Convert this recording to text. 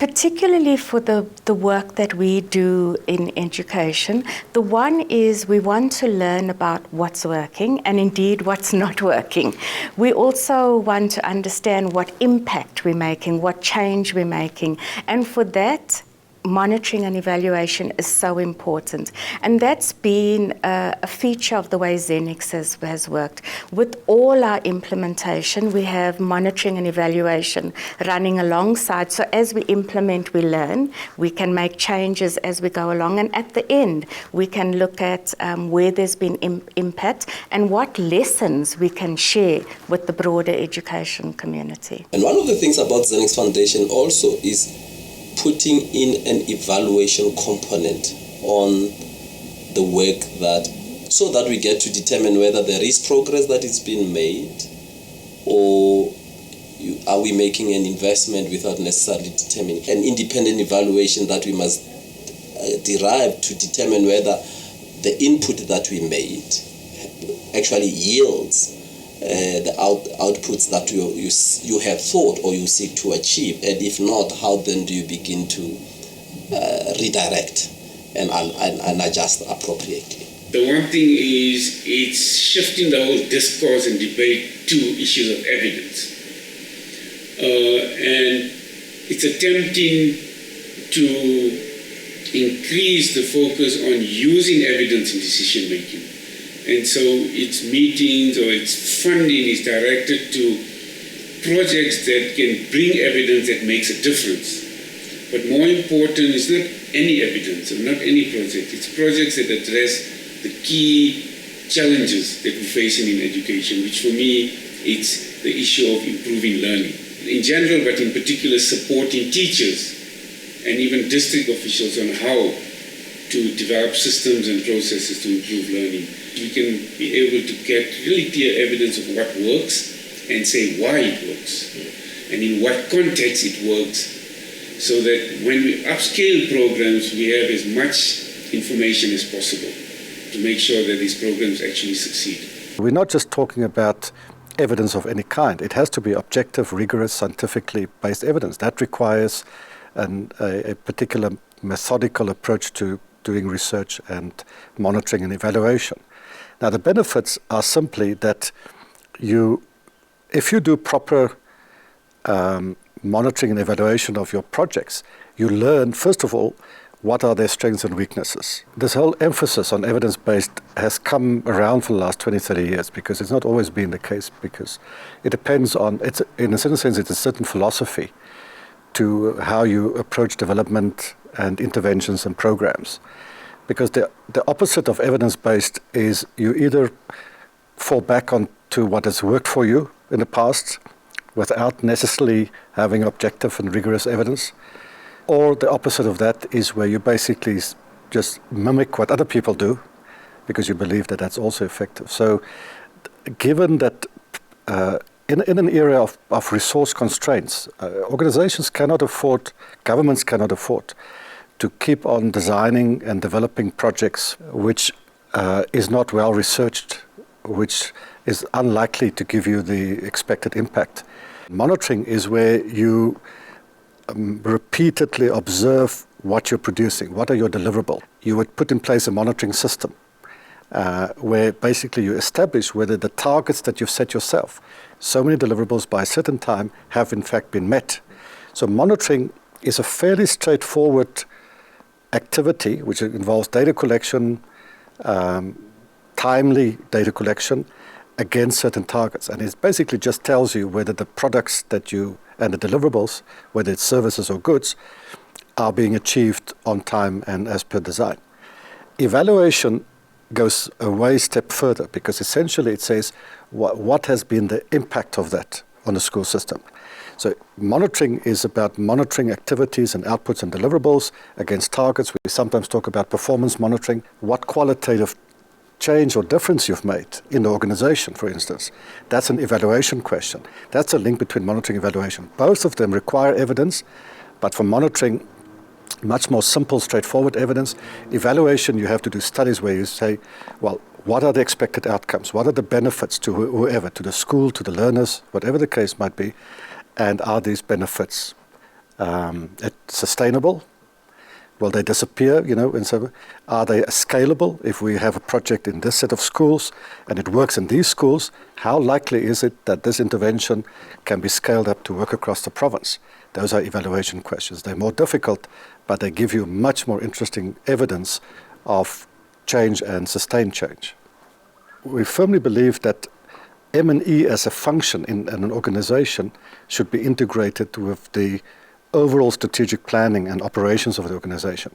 particularly for the work that we do in education. The one is we want to learn about what's working and indeed what's not working. We also want to understand what impact we're making, what change we're making. And for that, monitoring and evaluation is so important. And that's been a feature of the way Zenex has worked. With all our implementation, we have monitoring and evaluation running alongside. So as we implement, we learn. We can make changes as we go along. And at the end, we can look at where there's been impact and what lessons we can share with the broader education community. And one of the things about Zenex Foundation also is putting in an evaluation component on the work so that we get to determine whether there is progress that is being made, or are we making an investment without necessarily determining an independent evaluation that we must derive to determine whether the input that we made actually yields the outputs that you have thought or you seek to achieve, and if not, how then do you begin to redirect and adjust appropriately? The one thing is it's shifting the whole discourse and debate to issues of evidence, and it's attempting to increase the focus on using evidence in decision making. And so its meetings or its funding is directed to projects that can bring evidence that makes a difference. But more important is not any evidence or not any project. It's projects that address the key challenges that we're facing in education, which for me, it's the issue of improving learning in general, but in particular supporting teachers and even district officials on how to develop systems and processes to improve learning. We can be able to get really clear evidence of what works and say why it works and in what context it works, so that when we upscale programs, we have as much information as possible to make sure that these programs actually succeed. We're not just talking about evidence of any kind. It has to be objective, rigorous, scientifically based evidence. That requires a particular methodical approach to doing research and monitoring and evaluation. Now, the benefits are simply that if you do proper monitoring and evaluation of your projects, you learn, first of all, what are their strengths and weaknesses. This whole emphasis on evidence-based has come around for the last 20, 30 years, because it's not always been the case, because it depends on, in a certain sense, it's a certain philosophy to how you approach development and interventions and programs. Because the opposite of evidence-based is you either fall back onto what has worked for you in the past without necessarily having objective and rigorous evidence, or the opposite of that is where you basically just mimic what other people do because you believe that that's also effective. So given that in an era of resource constraints, organizations cannot afford, governments cannot afford to keep on designing and developing projects which is not well researched, which is unlikely to give you the expected impact. Monitoring is where you repeatedly observe what you're producing, what are your deliverables. You would put in place a monitoring system where basically you establish whether the targets that you've set yourself, so many deliverables by a certain time, have in fact been met. So monitoring is a fairly straightforward activity which involves data collection, timely data collection against certain targets. And it basically just tells you whether the products that you, and the deliverables, whether it's services or goods, are being achieved on time and as per design. Evaluation goes a way step further, because essentially it says what has been the impact of that on the school system. So monitoring is about monitoring activities and outputs and deliverables against targets. We sometimes talk about performance monitoring. What qualitative change or difference you've made in the organization, for instance. That's an evaluation question. That's a link between monitoring and evaluation. Both of them require evidence, but for monitoring, much more simple, straightforward evidence. Evaluation, you have to do studies where you say, well, what are the expected outcomes? What are the benefits to whoever, to the school, to the learners, whatever the case might be? And are these benefits It's sustainable. Will they disappear, and so are they scalable? If we have a project in this set of schools and it works in these schools, how likely is it that this intervention can be scaled up to work across the province? Those are evaluation questions. They're more difficult, but they give you much more interesting evidence of change and sustained change. We firmly believe that M&E as a function in an organization should be integrated with the overall strategic planning and operations of the organization.